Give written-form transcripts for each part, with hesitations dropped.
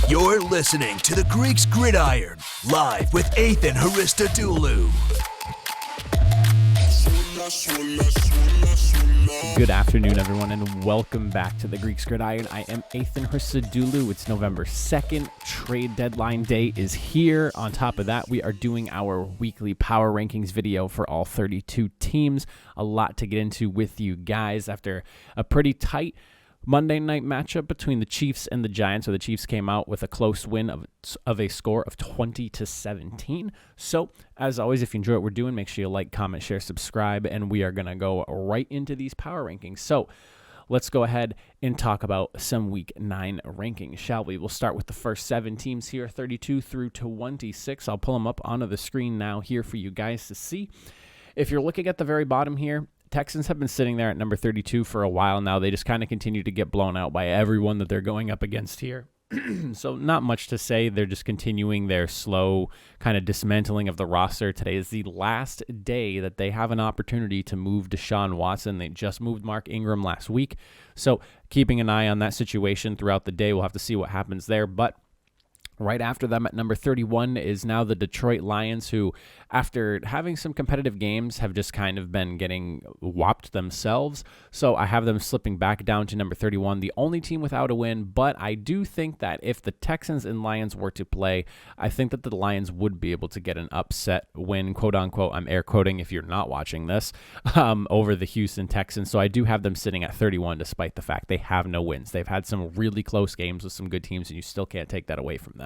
You're listening to the Greeks Gridiron, live with Athan Hristodulu. Good afternoon, everyone, and welcome back to the Greeks Gridiron. I am Athan Hristodulu. It's November 2nd. Trade deadline day is here. On top of that, we are doing our weekly power rankings video for all 32 teams. A lot to get into with you guys after a pretty tight Monday night matchup between the Chiefs and the Giants, where the Chiefs came out with a close win of a score of 20-17. So, as always, if you enjoy what we're doing, make sure you like, comment, share, subscribe, and we are going to go right into these power rankings. So, let's go ahead and talk about some Week 9 rankings, shall we? We'll start with the first 7 teams here, 32 through 26. I'll pull them up onto the screen now here for you guys to see. If you're looking at the very bottom here, Texans have been sitting there at number 32 for a while now. They just kind of continue to get blown out by everyone that they're going up against here. So not much to say. They're just continuing their slow kind of dismantling of the roster. Today is the last day that they have an opportunity to move Deshaun Watson. They just moved Mark Ingram last week. So keeping an eye on that situation throughout the day. We'll have to see what happens there. But right after them at number 31 is now the Detroit Lions, who, after having some competitive games, have just kind of been getting whopped themselves. So I have them slipping back down to number 31, the only team without a win. But I do think that if the Texans and Lions were to play, I think that the Lions would be able to get an upset win, quote unquote. I'm air quoting if you're not watching this, over the Houston Texans. So I do have them sitting at 31, despite the fact they have no wins. They've had some really close games with some good teams, and you still can't take that away from them.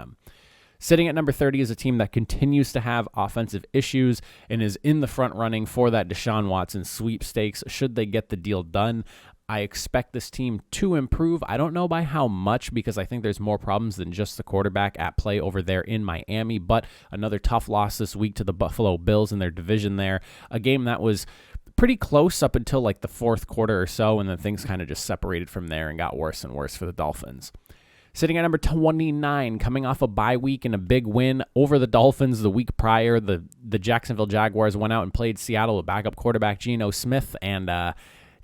Sitting at number 30 is a team that continues to have offensive issues and is in the front running for that Deshaun Watson sweepstakes should they get the deal done. I expect this team to improve. I don't know by how much, because I think there's more problems than just the quarterback at play over there in Miami, but another tough loss this week to the Buffalo Bills in their division there. A game that was pretty close up until like the fourth quarter or so, and then things kind of just separated from there and got worse and worse for the Dolphins. Sitting at number 29, coming off a bye week and a big win over the Dolphins the week prior, the Jacksonville Jaguars went out and played Seattle with backup quarterback Geno Smith and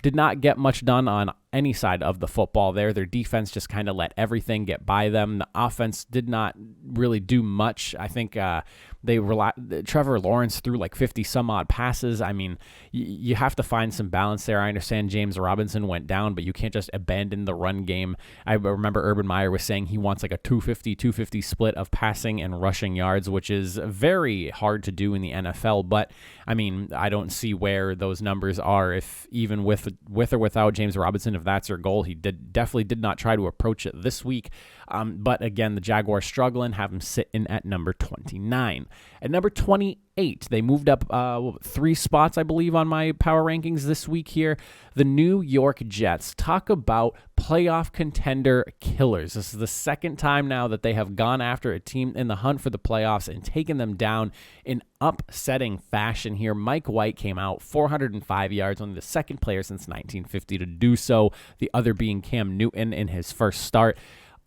did not get much done on any side of the football there. Their defense just kind of let everything get by them. The offense did not really do much. I think Trevor Lawrence threw like 50 some odd passes. I mean, you have to find some balance there. I understand James Robinson went down, but you can't just abandon the run game. I remember Urban Meyer was saying he wants like a 250 split of passing and rushing yards, which is very hard to do in the NFL. But I mean, I don't see where those numbers are, if even with or without James Robinson, if that's their goal. He definitely did not try to approach it this week. But again, the Jaguars struggling, have them sitting at number 29. At number 28, they moved up 3 spots, I believe, on my power rankings this week here. The New York Jets. Talk about playoff contender killers. This is the second time now that they have gone after a team in the hunt for the playoffs and taken them down in upsetting fashion here. Mike White came out 405 yards, only the second player since 1950 to do so, the other being Cam Newton in his first start.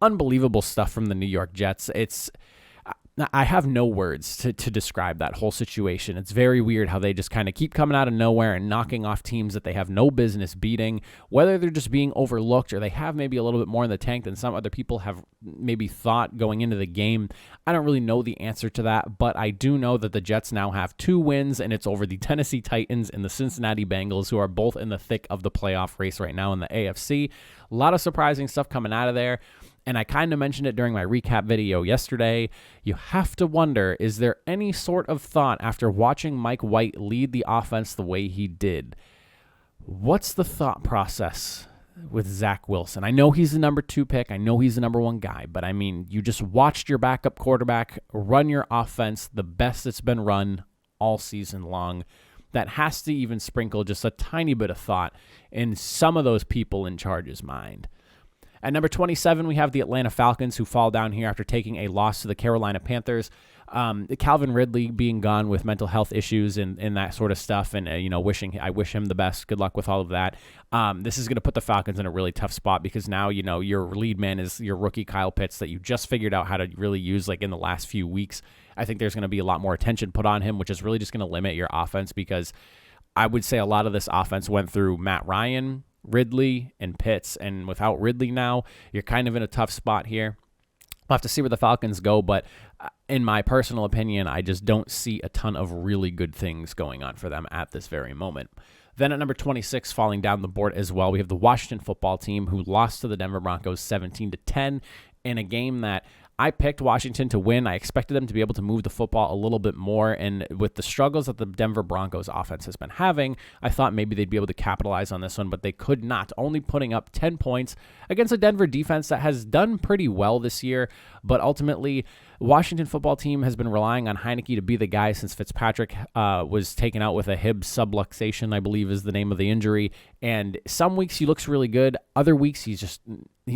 Unbelievable stuff from the New York Jets. I have no words to describe that whole situation. It's very weird how they just kind of keep coming out of nowhere and knocking off teams that they have no business beating, whether they're just being overlooked or they have maybe a little bit more in the tank than some other people have maybe thought going into the game. I don't really know the answer to that, but I do know that the Jets now have 2 wins, and it's over the Tennessee Titans and the Cincinnati Bengals, who are both in the thick of the playoff race right now in the AFC. A lot of surprising stuff coming out of there. And I kind of mentioned it during my recap video yesterday. You have to wonder, is there any sort of thought after watching Mike White lead the offense the way he did? What's the thought process with Zach Wilson? I know he's the number 2 pick. I know he's the number 1 guy. But, I mean, you just watched your backup quarterback run your offense the best it's been run all season long. That has to even sprinkle just a tiny bit of thought in some of those people in charge's mind. At number 27, we have the Atlanta Falcons, who fall down here after taking a loss to the Carolina Panthers. Calvin Ridley being gone with mental health issues and that sort of stuff, and I wish him the best. Good luck with all of that. This is going to put the Falcons in a really tough spot, because now your lead man is your rookie Kyle Pitts that you just figured out how to really use like in the last few weeks. I think there's going to be a lot more attention put on him, which is really just going to limit your offense, because I would say a lot of this offense went through Matt Ryan, Ridley, and Pitts, and without Ridley now, you're kind of in a tough spot here. We'll have to see where the Falcons go, but in my personal opinion, I just don't see a ton of really good things going on for them at this very moment. Then at number 26, falling down the board as well, we have the Washington football team, who lost to the Denver Broncos 17-10 in a game that I picked Washington to win. I expected them to be able to move the football a little bit more, and with the struggles that the Denver Broncos offense has been having, I thought maybe they'd be able to capitalize on this one, but they could not, only putting up 10 points against a Denver defense that has done pretty well this year, but ultimately, Washington football team has been relying on Heineke to be the guy since Fitzpatrick was taken out with a hip subluxation, I believe is the name of the injury. And some weeks he looks really good. Other weeks he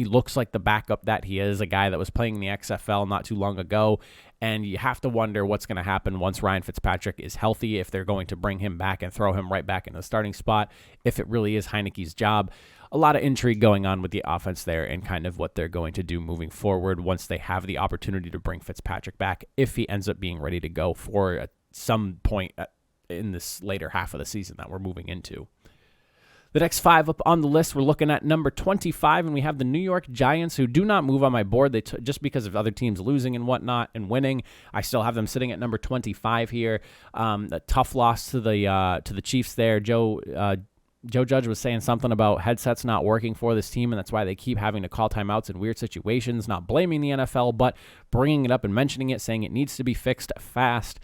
looks like the backup that he is, a guy that was playing in the XFL not too long ago. And you have to wonder what's going to happen once Ryan Fitzpatrick is healthy, if they're going to bring him back and throw him right back in the starting spot, if it really is Heineke's job. A lot of intrigue going on with the offense there and kind of what they're going to do moving forward once they have the opportunity to bring Fitzpatrick back, if he ends up being ready to go for some point in this later half of the season that we're moving into. The next 5 up on the list, we're looking at number 25, and we have the New York Giants, who do not move on my board. They just because of other teams losing and whatnot and winning, I still have them sitting at number 25 here. A tough loss to the Chiefs there. Joe Judge was saying something about headsets not working for this team, and that's why they keep having to call timeouts in weird situations, not blaming the NFL, but bringing it up and mentioning it, saying it needs to be fixed fast.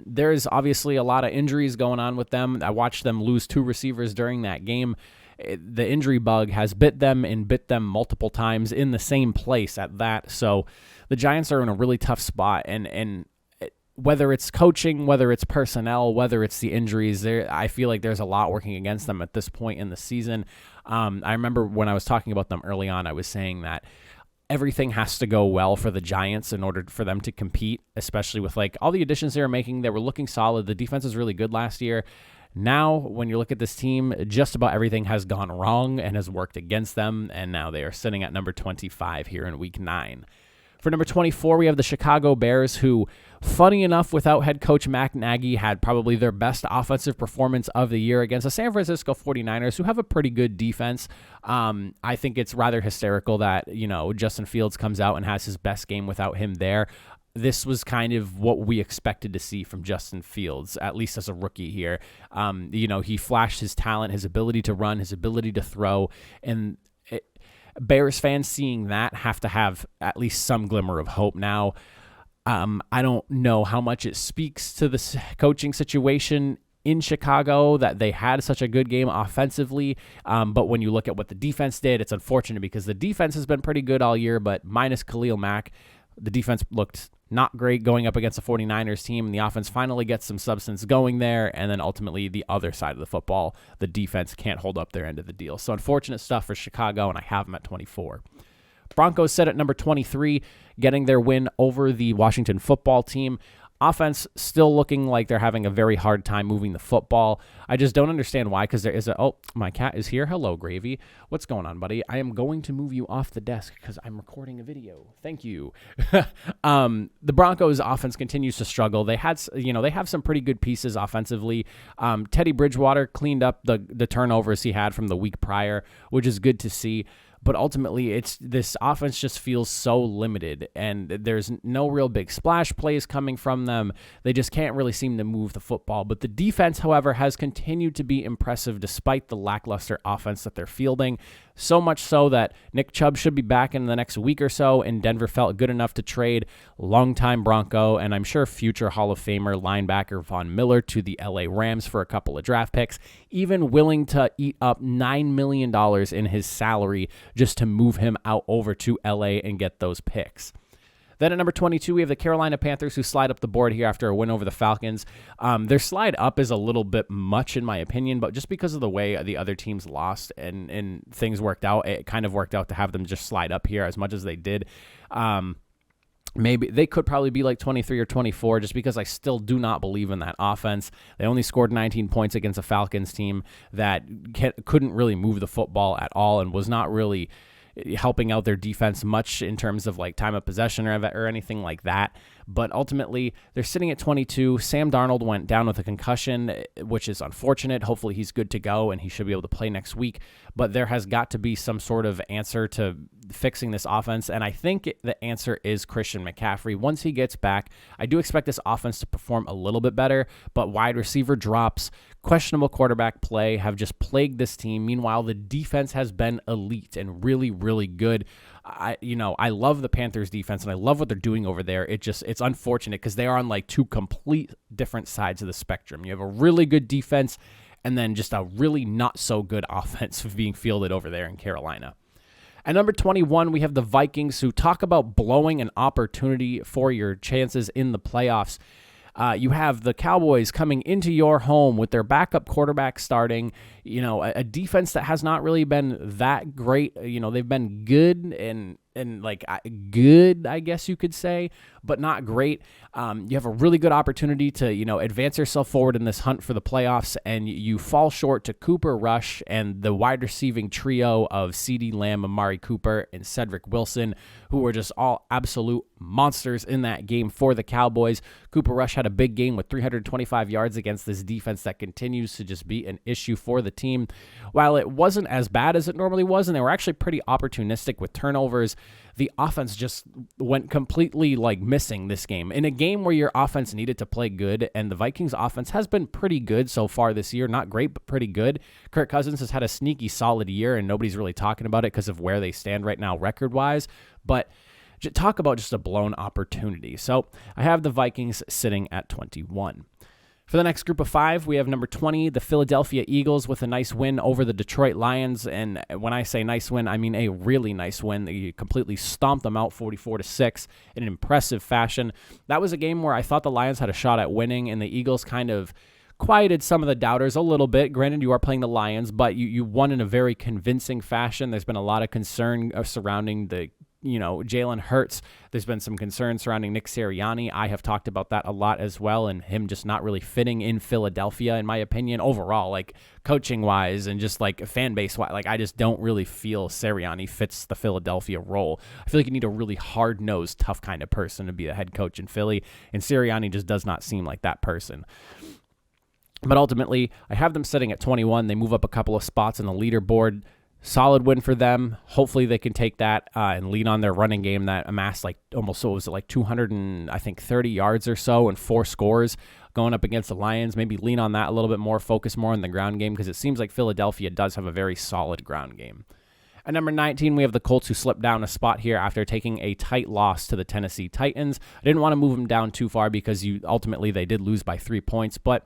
There's obviously a lot of injuries going on with them. I watched them lose 2 receivers during that game. The injury bug has bit them multiple times in the same place at that. So the Giants are in a really tough spot, and whether it's coaching, whether it's personnel, whether it's the injuries, I feel like there's a lot working against them at this point in the season. I remember when I was talking about them early on, I was saying that everything has to go well for the Giants in order for them to compete, especially with like all the additions they were making. They were looking solid. The defense was really good last year. Now, when you look at this team, just about everything has gone wrong and has worked against them, and now they are sitting at number 25 here in Week 9. For number 24, we have the Chicago Bears, who, funny enough, without head coach Matt Nagy, had probably their best offensive performance of the year against the San Francisco 49ers, who have a pretty good defense. I think it's rather hysterical that, Justin Fields comes out and has his best game without him there. This was kind of what we expected to see from Justin Fields, at least as a rookie here. He flashed his talent, his ability to run, his ability to throw, and Bears fans seeing that have to have at least some glimmer of hope now. I don't know how much it speaks to the coaching situation in Chicago that they had such a good game offensively, but when you look at what the defense did, it's unfortunate because the defense has been pretty good all year, but minus Khalil Mack, the defense looked not great going up against the 49ers team, and the offense finally gets some substance going there, and then ultimately the other side of the football, the defense can't hold up their end of the deal. So unfortunate stuff for Chicago, and I have them at 24. Broncos set at number 23, getting their win over the Washington football team. Offense still looking like they're having a very hard time moving the football. I just don't understand why, because there is my cat is here. Hello, Gravy. What's going on, buddy? I am going to move you off the desk because I'm recording a video. Thank you. The Broncos offense continues to struggle. They have some pretty good pieces offensively. Teddy Bridgewater cleaned up the turnovers he had from the week prior, which is good to see. But ultimately, this offense just feels so limited, and there's no real big splash plays coming from them. They just can't really seem to move the football. But the defense, however, has continued to be impressive despite the lackluster offense that they're fielding. So much so that Nick Chubb should be back in the next week or so, and Denver felt good enough to trade longtime Bronco and I'm sure future Hall of Famer linebacker Von Miller to the LA Rams for a couple of draft picks, even willing to eat up $9 million in his salary just to move him out over to LA and get those picks. Then at number 22, we have the Carolina Panthers, who slide up the board here after a win over the Falcons. Their slide up is a little bit much, in my opinion, but just because of the way the other teams lost and things worked out, it kind of worked out to have them just slide up here as much as they did. Maybe they could probably be like 23 or 24 just because I still do not believe in that offense. They only scored 19 points against a Falcons team that couldn't really move the football at all and was not really helping out their defense much in terms of like time of possession or anything like that. but ultimately they're sitting at 22. Sam Darnold went down with a concussion, which is unfortunate. Hopefully he's good to go and he should be able to play next week, but there has got to be some sort of answer to fixing this offense, and I think the answer is Christian McCaffrey. Once he gets back, I do expect this offense to perform a little bit better, but wide receiver drops, questionable quarterback play have just plagued this team. Meanwhile, the defense has been elite and really, really good. I love the Panthers defense and I love what they're doing over there. It's unfortunate because they are on like two complete different sides of the spectrum. You have a really good defense and then just a really not so good offense being fielded over there in Carolina. At number 21, we have the Vikings, who talk about blowing an opportunity for your chances in the playoffs. You have the Cowboys coming into your home with their backup quarterback starting, a defense that has not really been that great. They've been good and good, I guess you could say, but not great. You have a really good opportunity to, advance yourself forward in this hunt for the playoffs, and you fall short to Cooper Rush and the wide receiving trio of CeeDee Lamb, Amari Cooper, and Cedric Wilson, who were just all absolute monsters in that game for the Cowboys. Cooper Rush had a big game with 325 yards against this defense that continues to just be an issue for the team. While it wasn't as bad as it normally was, and they were actually pretty opportunistic with turnovers, the offense just went completely missing this game. In a game where your offense needed to play good, and the Vikings offense has been pretty good so far this year. Not great, but pretty good. Kirk Cousins has had a sneaky solid year, and nobody's really talking about it because of where they stand right now record-wise. But talk about just a blown opportunity. So I have the Vikings sitting at 21. For the next group of 5, we have number 20, the Philadelphia Eagles, with a nice win over the Detroit Lions. And when I say nice win, I mean a really nice win. They completely stomped them out 44-6 in an impressive fashion. That was a game where I thought the Lions had a shot at winning, and the Eagles kind of quieted some of the doubters a little bit. Granted, you are playing the Lions, but you won in a very convincing fashion. There's been a lot of concern surrounding the Jalen Hurts. There's been some concern surrounding Nick Sirianni. I have talked about that a lot as well, and him just not really fitting in Philadelphia, in my opinion, overall, coaching-wise and just fan base-wise. I just don't really feel Sirianni fits the Philadelphia role. I feel like you need a really hard-nosed, tough kind of person to be the head coach in Philly, and Sirianni just does not seem like that person. But ultimately, I have them sitting at 21. They move up a couple of spots on the leaderboard. Solid win for them. Hopefully they can take that and lean on their running game that amassed 230 yards or so and 4 scores going up against the Lions. Maybe lean on that a little bit more, focus more on the ground game, because it seems like Philadelphia does have a very solid ground game. At number 19, we have the Colts, who slipped down a spot here after taking a tight loss to the Tennessee Titans. I didn't want to move them down too far because ultimately they did lose by 3 points, but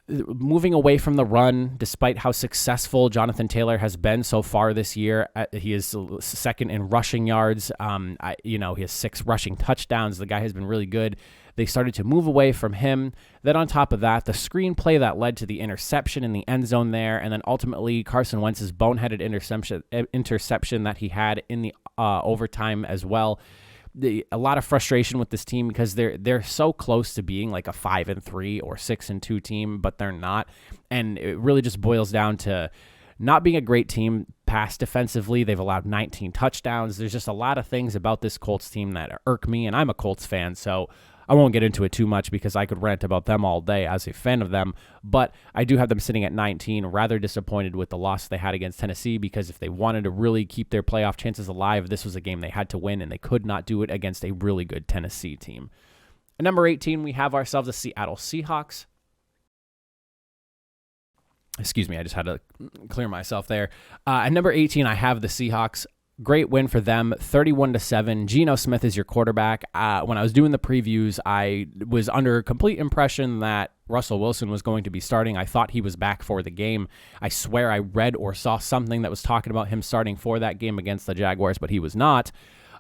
moving away from the run, despite how successful Jonathan Taylor has been so far this year, he is second in rushing yards. He has 6 rushing touchdowns. The guy has been really good. They started to move away from him. Then on top of that, the screenplay that led to the interception in the end zone there, and then ultimately Carson Wentz's boneheaded interception that he had in the overtime as well. A lot of frustration with this team because they're so close to being like a 5-3 or 6-2 team, but they're not. And it really just boils down to not being a great team pass defensively. They've allowed 19 touchdowns. There's just a lot of things about this Colts team that irk me, and I'm a Colts fan, so I won't get into it too much because I could rant about them all day as a fan of them, but I do have them sitting at 19, rather disappointed with the loss they had against Tennessee, because if they wanted to really keep their playoff chances alive, this was a game they had to win, and they could not do it against a really good Tennessee team. At number 18, we have ourselves the Seattle Seahawks. Excuse me, I just had to clear myself there. At number 18, I have the Seahawks. Great win for them, 31-7. Geno Smith is your quarterback. When I was doing the previews, I was under complete impression that Russell Wilson was going to be starting. I thought he was back for the game. I swear I read or saw something that was talking about him starting for that game against the Jaguars, but he was not.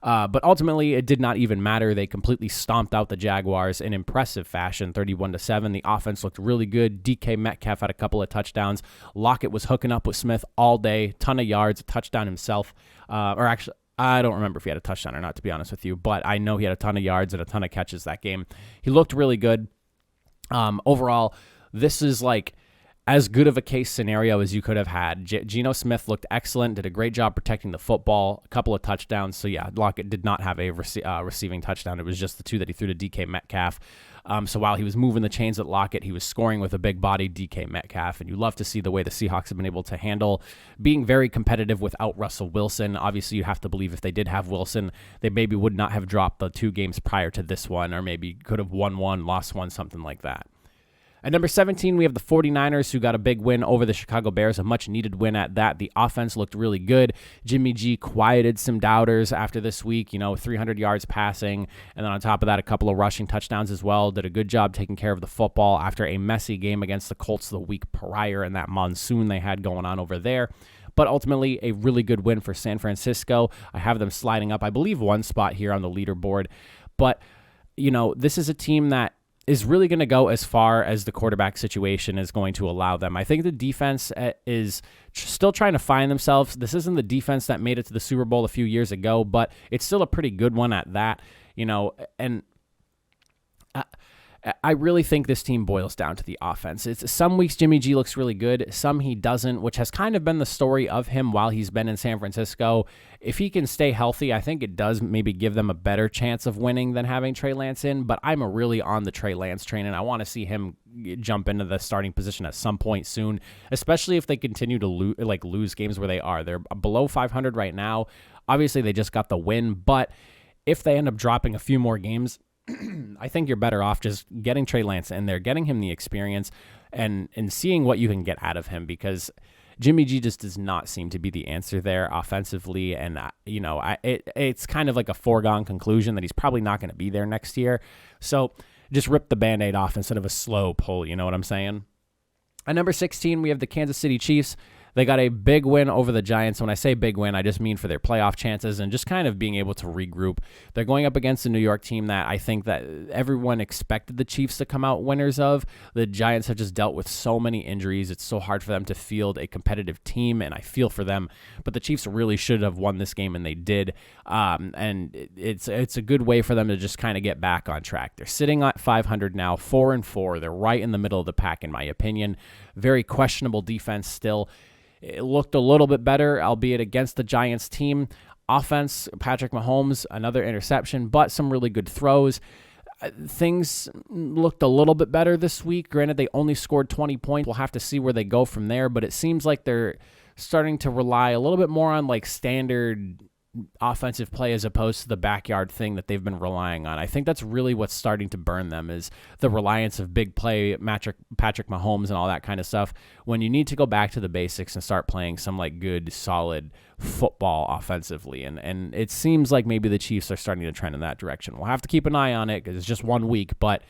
But ultimately, it did not even matter. They completely stomped out the Jaguars in impressive fashion, 31-7. The offense looked really good. DK Metcalf had a couple of touchdowns. Lockett was hooking up with Smith all day, ton of yards, a touchdown himself. Or actually, I don't remember if he had a touchdown or not, to be honest with you, but I know he had a ton of yards and a ton of catches that game. He looked really good. Overall, this is as good of a case scenario as you could have had. Geno Smith looked excellent, did a great job protecting the football, a couple of touchdowns. So yeah, Lockett did not have a receiving touchdown. It was just the two that he threw to DK Metcalf. So while he was moving the chains at Lockett, he was scoring with a big body DK Metcalf. And you love to see the way the Seahawks have been able to handle being very competitive without Russell Wilson. Obviously, you have to believe if they did have Wilson, they maybe would not have dropped the 2 games prior to this one, or maybe could have won one, lost one, something like that. At number 17, we have the 49ers, who got a big win over the Chicago Bears, a much-needed win at that. The offense looked really good. Jimmy G quieted some doubters after this week, 300 yards passing, and then on top of that, a couple of rushing touchdowns as well. Did a good job taking care of the football after a messy game against the Colts the week prior and that monsoon they had going on over there. But ultimately, a really good win for San Francisco. I have them sliding up, I believe, one spot here on the leaderboard. But, this is a team that is really going to go as far as the quarterback situation is going to allow them. I think the defense is still trying to find themselves. This isn't the defense that made it to the Super Bowl a few years ago, but it's still a pretty good one at that, and I really think this team boils down to the offense. It's some weeks Jimmy G looks really good, some he doesn't, which has kind of been the story of him while he's been in San Francisco. If he can stay healthy, I think it does maybe give them a better chance of winning than having Trey Lance in, but I'm really on the Trey Lance train, and I want to see him jump into the starting position at some point soon, especially if they continue to lose games where they are. They're below 500 right now. Obviously, they just got the win, but if they end up dropping a few more games, I think you're better off just getting Trey Lance in there, getting him the experience, and seeing what you can get out of him, because Jimmy G just does not seem to be the answer there offensively, and it's kind of like a foregone conclusion that he's probably not going to be there next year. So just rip the Band-Aid off instead of a slow pull, you know what I'm saying? At number 16, we have the Kansas City Chiefs. They got a big win over the Giants. When I say big win, I just mean for their playoff chances and just kind of being able to regroup. They're going up against a New York team that I think that everyone expected the Chiefs to come out winners of. The Giants have just dealt with so many injuries. It's so hard for them to field a competitive team, and I feel for them. But the Chiefs really should have won this game, and they did. And it's a good way for them to just kind of get back on track. They're sitting at 500 now, 4-4. They're right in the middle of the pack, in my opinion. Very questionable defense still. It looked a little bit better, albeit against the Giants team. Offense, Patrick Mahomes, another interception, but some really good throws. Things looked a little bit better this week. Granted, they only scored 20 points. We'll have to see where they go from there, but it seems like they're starting to rely a little bit more on standard offensive play as opposed to the backyard thing that they've been relying on. I think that's really what's starting to burn them, is the reliance of big play, Patrick Mahomes and all that kind of stuff, when you need to go back to the basics and start playing some good, solid football offensively. And it seems like maybe the Chiefs are starting to trend in that direction. We'll have to keep an eye on it because it's just 1 week, but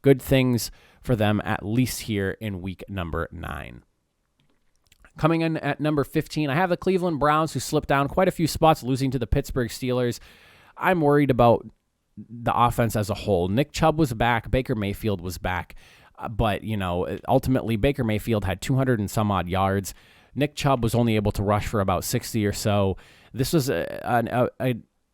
good things for them at least here in week number 9. Coming in at number 15, I have the Cleveland Browns, who slipped down quite a few spots, losing to the Pittsburgh Steelers. I'm worried about the offense as a whole. Nick Chubb was back. Baker Mayfield was back. But, ultimately, Baker Mayfield had 200 and some odd yards. Nick Chubb was only able to rush for about 60 or so. This was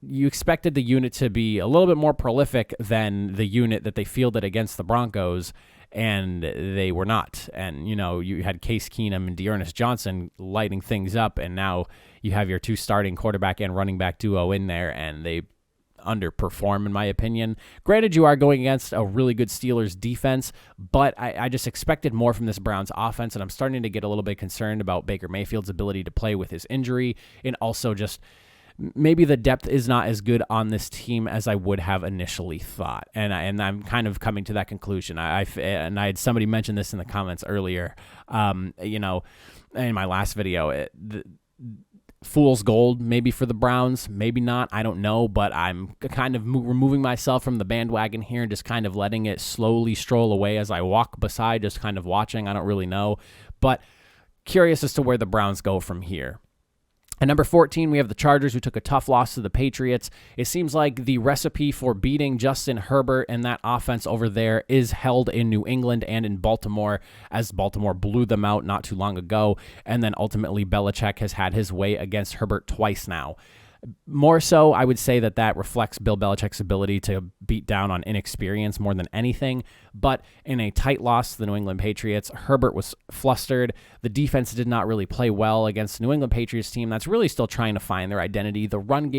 you expected the unit to be a little bit more prolific than the unit that they fielded against the Broncos, and they were not. And, you had Case Keenum and Dearness Johnson lighting things up, and now you have your 2 starting quarterback and running back duo in there, and they underperform, in my opinion. Granted, you are going against a really good Steelers defense, but I just expected more from this Browns offense, and I'm starting to get a little bit concerned about Baker Mayfield's ability to play with his injury, and also just maybe the depth is not as good on this team as I would have initially thought. And I'm kind of coming to that conclusion. And I had somebody mention this in the comments earlier, in my last video, fool's gold, maybe for the Browns, maybe not, I don't know, but I'm kind of removing myself from the bandwagon here and just kind of letting it slowly stroll away as I walk beside, just kind of watching. I don't really know, but curious as to where the Browns go from here. At number 14, we have the Chargers, who took a tough loss to the Patriots. It seems like the recipe for beating Justin Herbert and that offense over there is held in New England and in Baltimore, as Baltimore blew them out not too long ago. And then ultimately Belichick has had his way against Herbert twice now. More so, I would say that reflects Bill Belichick's ability to beat down on inexperience more than anything. But in a tight loss to the New England Patriots, Herbert was flustered. The defense did not really play well against the New England Patriots team that's really still trying to find their identity. The run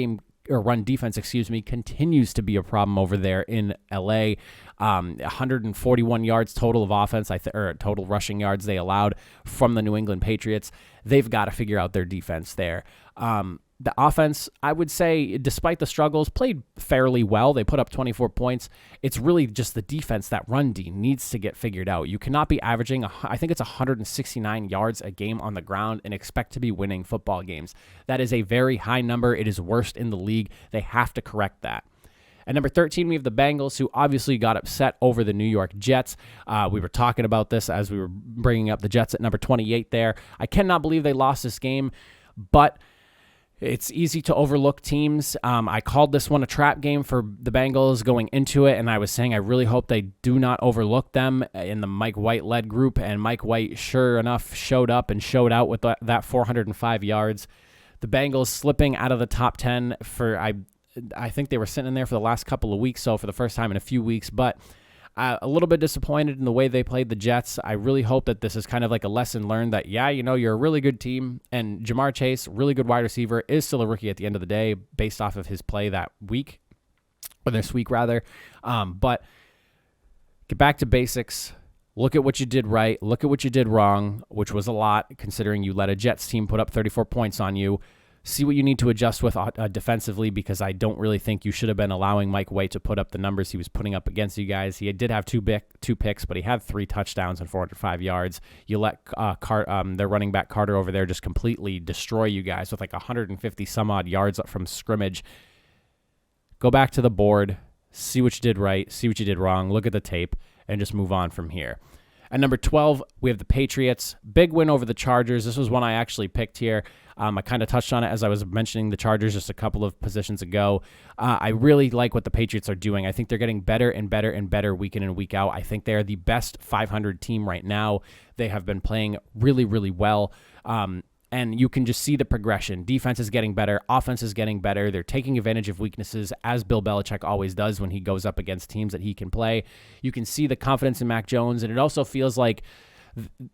defense, continues to be a problem over there in LA. 141 yards total of offense, or total rushing yards they allowed from the New England Patriots. They've got to figure out their defense there. The offense, I would say, despite the struggles, played fairly well. They put up 24 points. It's really just the defense, that run D, needs to get figured out. You cannot be averaging, I think it's 169 yards a game on the ground and expect to be winning football games. That is a very high number. It is worst in the league. They have to correct that. At number 13, we have the Bengals, who obviously got upset over the New York Jets. We were talking about this as we were bringing up the Jets at number 28 there. I cannot believe they lost this game, but it's easy to overlook teams. I called this one a trap game for the Bengals going into it, and I was saying I really hope they do not overlook them in the Mike White-led group, and Mike White, sure enough, showed up and showed out with that 405 yards. The Bengals slipping out of the top 10 for, I think they were sitting in there for the last couple of weeks, so for the first time in a few weeks, but a little bit disappointed in the way they played the Jets. I really hope that this is kind of like a lesson learned that, you're a really good team, and Jamar Chase, really good wide receiver, is still a rookie at the end of the day based off of his play that week, or this week rather. But get back to basics. Look at what you did right. Look at what you did wrong, which was a lot considering you let a Jets team put up 34 points on you. See what you need to adjust with defensively, because I don't really think you should have been allowing Mike White to put up the numbers he was putting up against you guys. He did have two picks, but he had 3 touchdowns and 405 yards. You let their running back Carter over there just completely destroy you guys with like 150 some odd yards from scrimmage. Go back to the board, see what you did right, see what you did wrong, look at the tape, and just move on from here. At number 12, we have the Patriots. Big win over the Chargers. This was one I actually picked here. I kind of touched on it as I was mentioning the Chargers just a couple of positions ago. I really like what the Patriots are doing. I think they're getting better and better and better week in and week out. I think they are the best 500 team right now. They have been playing really, really well. And you can just see the progression. Defense is getting better. Offense is getting better. They're taking advantage of weaknesses, as Bill Belichick always does when he goes up against teams that he can play. You can see the confidence in Mac Jones, and it also feels like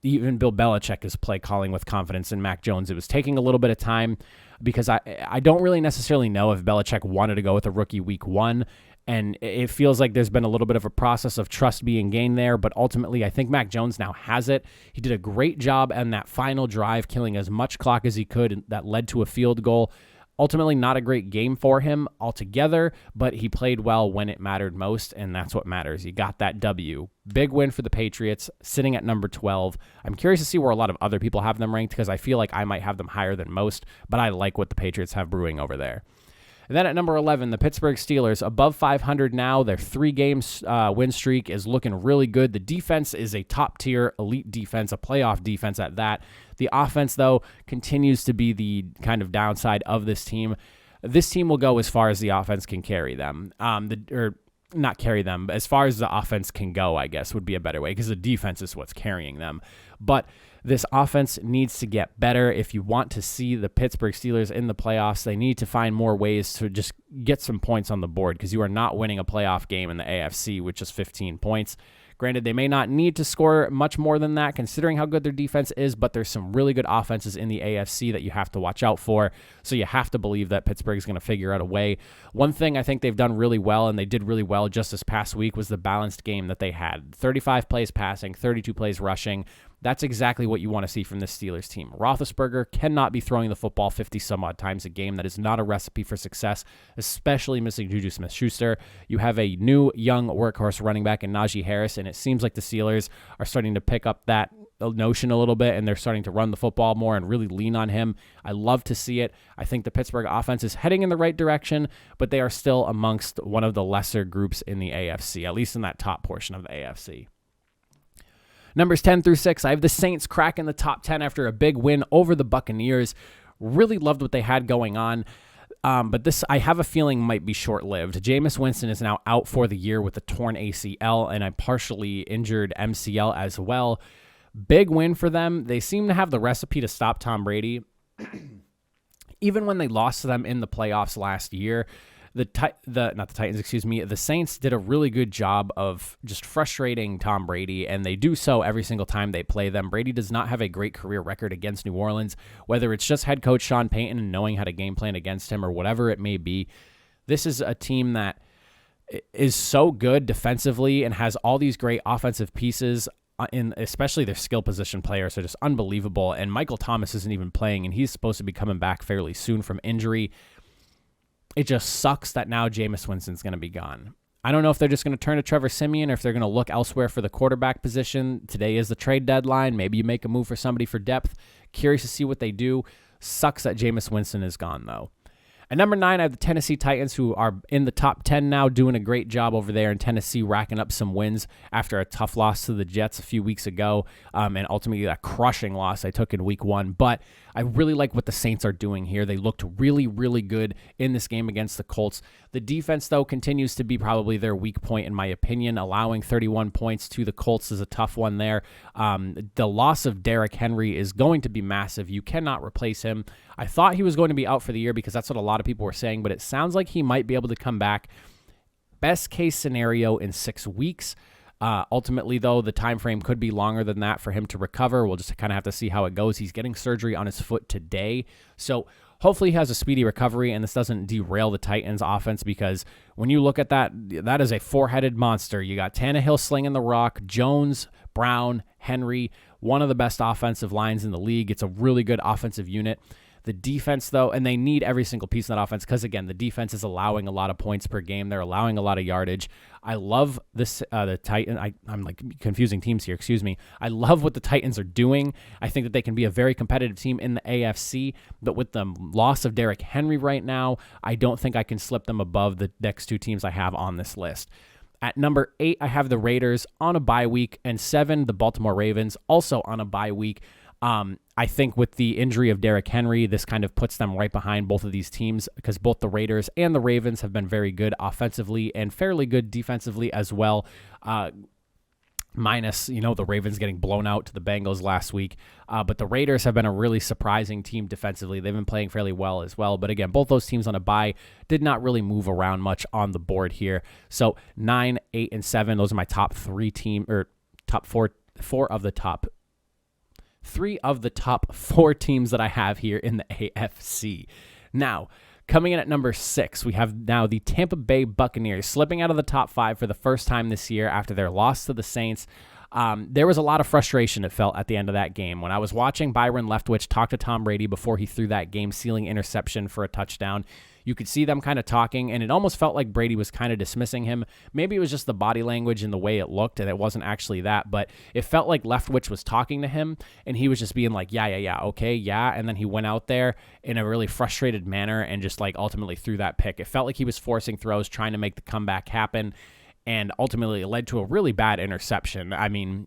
even Bill Belichick is play calling with confidence in Mac Jones. It was taking a little bit of time because I don't really necessarily know if Belichick wanted to go with a rookie week 1. And it feels like there's been a little bit of a process of trust being gained there, but ultimately I think Mac Jones now has it. He did a great job on that final drive, killing as much clock as he could, and that led to a field goal. Ultimately, not a great game for him altogether, but he played well when it mattered most, and that's what matters. He got that W. Big win for the Patriots, sitting at number 12. I'm curious to see where a lot of other people have them ranked, because I feel like I might have them higher than most, but I like what the Patriots have brewing over there. And then at number 11, the Pittsburgh Steelers, above 500 now. Their 3-game win streak is looking really good. The defense is a top-tier elite defense, a playoff defense at that. The offense, though, continues to be the kind of downside of this team. This team will go as far as the offense can carry them. Not carry them, but as far as the offense can go, I guess, would be a better way, because the defense is what's carrying them. But this offense needs to get better. If you want to see the Pittsburgh Steelers in the playoffs, they need to find more ways to just get some points on the board, because you are not winning a playoff game in the AFC with just 15 points. Granted, they may not need to score much more than that, considering how good their defense is, but there's some really good offenses in the AFC that you have to watch out for, so you have to believe that Pittsburgh's going to figure out a way. One thing I think they've done really well, and they did really well just this past week, was the balanced game that they had. 35 plays passing, 32 plays rushing. That's exactly what you want to see from this Steelers team. Roethlisberger cannot be throwing the football 50-some-odd times a game. That is not a recipe for success, especially missing Juju Smith-Schuster. You have a new, young workhorse running back in Najee Harris, and it seems like the Steelers are starting to pick up that notion a little bit, and they're starting to run the football more and really lean on him. I love to see it. I think the Pittsburgh offense is heading in the right direction, but they are still amongst one of the lesser groups in the AFC, at least in that top portion of the AFC. Numbers 10 through 6, I have the Saints cracking the top 10 after a big win over the Buccaneers. Really loved what they had going on, but this, I have a feeling, might be short-lived. Jameis Winston is now out for the year with a torn ACL and a partially injured MCL as well. Big win for them. They seem to have the recipe to stop Tom Brady. even when they lost to them in the playoffs last year, the Saints did a really good job of just frustrating Tom Brady, and they do so every single time they play them. Brady does not have a great career record against New Orleans, whether it's just head coach Sean Payton and knowing how to game plan against him or whatever it may be. This is a team that is so good defensively and has all these great offensive pieces, especially their skill position players are just unbelievable, and Michael Thomas isn't even playing, and he's supposed to be coming back fairly soon from injury. It just sucks that now Jameis Winston's going to be gone. I don't know if they're just going to turn to Trevor Siemian or if they're going to look elsewhere for the quarterback position. Today is the trade deadline. Maybe you make a move for somebody for depth. Curious to see what they do. Sucks that Jameis Winston is gone, though. At number 9, I have the Tennessee Titans, who are in the top 10 now, doing a great job over there in Tennessee, racking up some wins after a tough loss to the Jets a few weeks ago, and ultimately that crushing loss they took in week 1. But I really like what the Saints are doing here. They looked really, really good in this game against the Colts. The defense, though, continues to be probably their weak point, in my opinion. Allowing 31 points to the Colts is a tough one there. The loss of Derrick Henry is going to be massive. You cannot replace him. I thought he was going to be out for the year because that's what a lot of people were saying, but it sounds like he might be able to come back. Best case scenario in 6 weeks. Ultimately, though, the time frame could be longer than that for him to recover. We'll just kind of have to see how it goes. He's getting surgery on his foot today, so hopefully he has a speedy recovery and this doesn't derail the Titans' offense, because when you look at that, that is a four-headed monster. You got Tannehill slinging the rock, Jones, Brown, Henry, one of the best offensive lines in the league. It's a really good offensive unit. The defense, though, and they need every single piece of that offense because, again, the defense is allowing a lot of points per game. They're allowing a lot of yardage. I love this. The Titans. I'm like confusing teams here. Excuse me. I love what the Titans are doing. I think that they can be a very competitive team in the AFC. But with the loss of Derrick Henry right now, I don't think I can slip them above the next 2 teams I have on this list. At number 8, I have the Raiders on a bye week, and 7, the Baltimore Ravens, also on a bye week. I think with the injury of Derrick Henry, this kind of puts them right behind both of these teams, because both the Raiders and the Ravens have been very good offensively and fairly good defensively as well. Minus, the Ravens getting blown out to the Bengals last week. But the Raiders have been a really surprising team defensively. They've been playing fairly well as well. But again, both those teams on a bye did not really move around much on the board here. So 9, 8, and 7, those are my top 3 top 4 of the top 3 of the top 4 teams that I have here in the AFC. Now, coming in at number 6, we have now the Tampa Bay Buccaneers slipping out of the top 5 for the first time this year after their loss to the Saints. There was a lot of frustration, it felt, at the end of that game. When I was watching Byron Leftwich talk to Tom Brady before he threw that game-sealing interception for a touchdown, you could see them kind of talking, and it almost felt like Brady was kind of dismissing him. Maybe it was just the body language and the way it looked, and it wasn't actually that, but it felt like Leftwich was talking to him, and he was just being like, yeah, okay, yeah, and then he went out there in a really frustrated manner and just like ultimately threw that pick. It felt like he was forcing throws, trying to make the comeback happen, and ultimately it led to a really bad interception. I mean,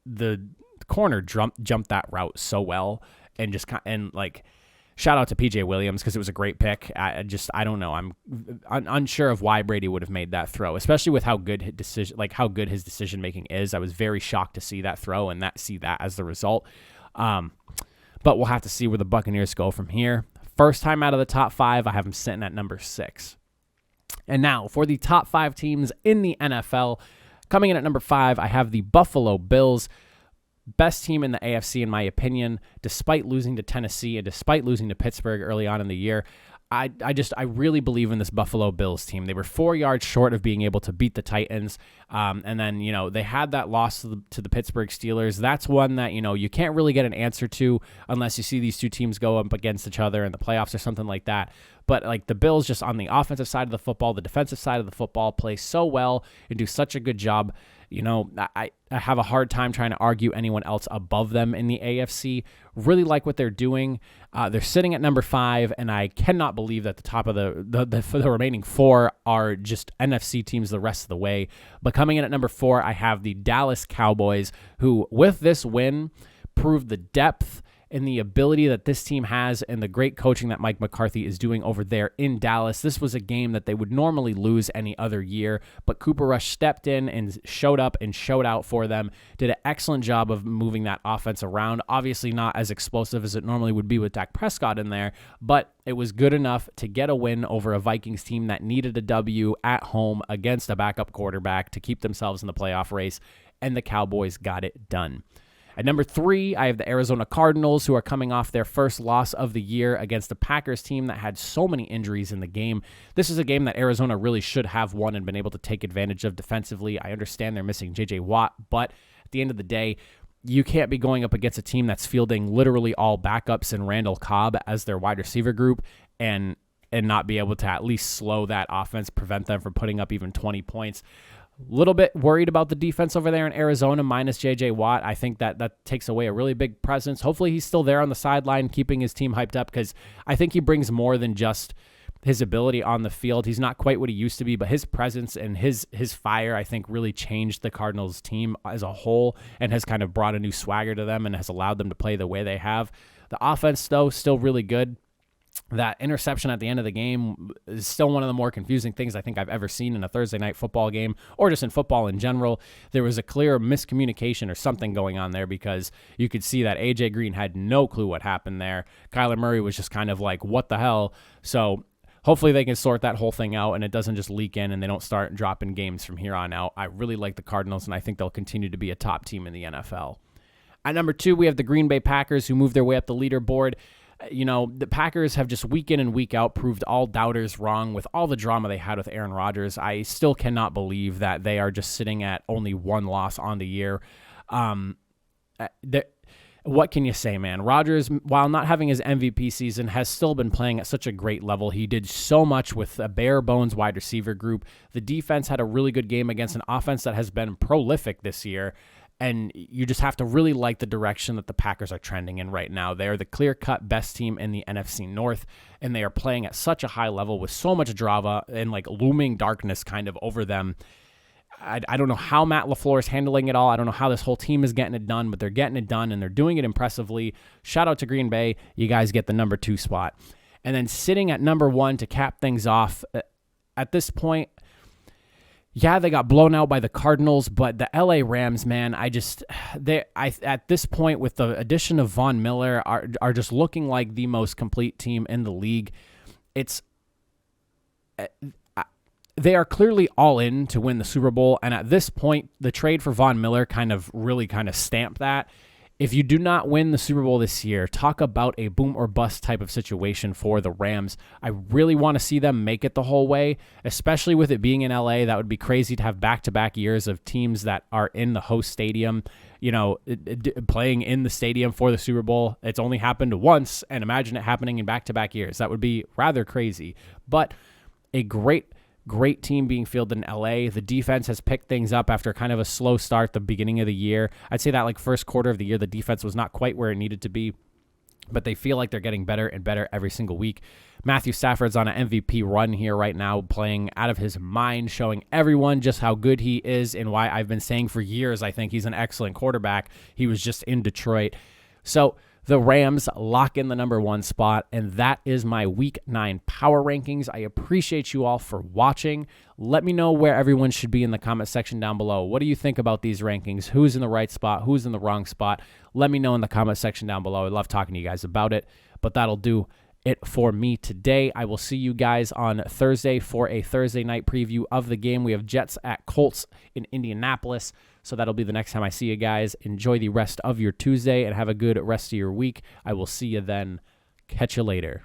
the corner jumped that route so well, and shout out to PJ Williams because it was a great pick. I don't know. I'm unsure of why Brady would have made that throw, especially with how good his decision making is. I was very shocked to see that throw and see that as the result. But we'll have to see where the Buccaneers go from here. First time out of the top 5, I have them sitting at number 6. And now for the top 5 teams in the NFL, coming in at number 5, I have the Buffalo Bills. Best team in the AFC, in my opinion, despite losing to Tennessee and despite losing to Pittsburgh early on in the year. I really believe in this Buffalo Bills team. They were 4 yards short of being able to beat the Titans. And then, they had that loss to the Pittsburgh Steelers. That's one that, you can't really get an answer to unless you see these 2 teams go up against each other in the playoffs or something like that. But like the Bills, just on the offensive side of the football, the defensive side of the football, play so well and do such a good job. I have a hard time trying to argue anyone else above them in the AFC. Really like what they're doing. They're sitting at number 5, and I cannot believe that the top of the remaining 4 are just NFC teams the rest of the way. But coming in at number 4, I have the Dallas Cowboys, who with this win proved the depth and the ability that this team has and the great coaching that Mike McCarthy is doing over there in Dallas. This was a game that they would normally lose any other year, but Cooper Rush stepped in and showed up and showed out for them, did an excellent job of moving that offense around. Obviously not as explosive as it normally would be with Dak Prescott in there, but it was good enough to get a win over a Vikings team that needed a W at home against a backup quarterback to keep themselves in the playoff race, and the Cowboys got it done. At number 3, I have the Arizona Cardinals, who are coming off their first loss of the year against the Packers team that had so many injuries in the game. This is a game that Arizona really should have won and been able to take advantage of defensively. I understand they're missing J.J. Watt, but at the end of the day, you can't be going up against a team that's fielding literally all backups and Randall Cobb as their wide receiver group and not be able to at least slow that offense, prevent them from putting up even 20 points. Little bit worried about the defense over there in Arizona minus J.J. Watt. I think that takes away a really big presence. Hopefully he's still there on the sideline, keeping his team hyped up, because I think he brings more than just his ability on the field. He's not quite what he used to be, but his presence and his fire, I think, really changed the Cardinals team as a whole and has kind of brought a new swagger to them and has allowed them to play the way they have. The offense, though, still really good. That interception at the end of the game is still one of the more confusing things I think I've ever seen in a Thursday night football game, or just in football in general. There was a clear miscommunication or something going on there, because you could see that A.J. Green had no clue what happened there. Kyler Murray was just kind of like, what the hell? So hopefully they can sort that whole thing out and it doesn't just leak in and they don't start dropping games from here on out. I really like the Cardinals, and I think they'll continue to be a top team in the NFL. At number 2, we have the Green Bay Packers, who moved their way up the leaderboard. You know, the Packers have just week in and week out proved all doubters wrong with all the drama they had with Aaron Rodgers. I still cannot believe that they are just sitting at only 1 loss on the year. What can you say, man? Rodgers, while not having his MVP season, has still been playing at such a great level. He did so much with a bare-bones wide receiver group. The defense had a really good game against an offense that has been prolific this year. And you just have to really like the direction that the Packers are trending in right now. They're the clear-cut best team in the NFC North, and they are playing at such a high level with so much drama and like looming darkness kind of over them. I don't know how Matt LaFleur is handling it all. I don't know how this whole team is getting it done, but they're getting it done, and they're doing it impressively. Shout out to Green Bay. You guys get the number 2 spot. And then sitting at number 1 to cap things off, at this point, yeah, they got blown out by the Cardinals, but the LA Rams, man, at this point, with the addition of Von Miller, are just looking like the most complete team in the league. They are clearly all in to win the Super Bowl, and at this point, the trade for Von Miller kind of stamped that. If you do not win the Super Bowl this year, talk about a boom or bust type of situation for the Rams. I really want to see them make it the whole way, especially with it being in LA. That would be crazy to have back-to-back years of teams that are in the host stadium, playing in the stadium for the Super Bowl. It's only happened once, and imagine it happening in back-to-back years. That would be rather crazy, but a great team being fielded in LA. The defense has picked things up after kind of a slow start at the beginning of the year. I'd say that first quarter of the year, the defense was not quite where it needed to be, but they feel like they're getting better and better every single week. Matthew Stafford's on an MVP run here right now, playing out of his mind, showing everyone just how good he is and why I've been saying for years I think he's an excellent quarterback. He was just in Detroit. So the Rams lock in the number 1 spot, and that is my Week 9 power rankings. I appreciate you all for watching. Let me know where everyone should be in the comment section down below. What do you think about these rankings? Who's in the right spot? Who's in the wrong spot? Let me know in the comment section down below. I love talking to you guys about it, but that'll do it for me today. I will see you guys on Thursday for a Thursday night preview of the game. We have Jets at Colts in Indianapolis, so that'll be the next time I see you guys. Enjoy the rest of your Tuesday and have a good rest of your week. I will see you then. Catch you later.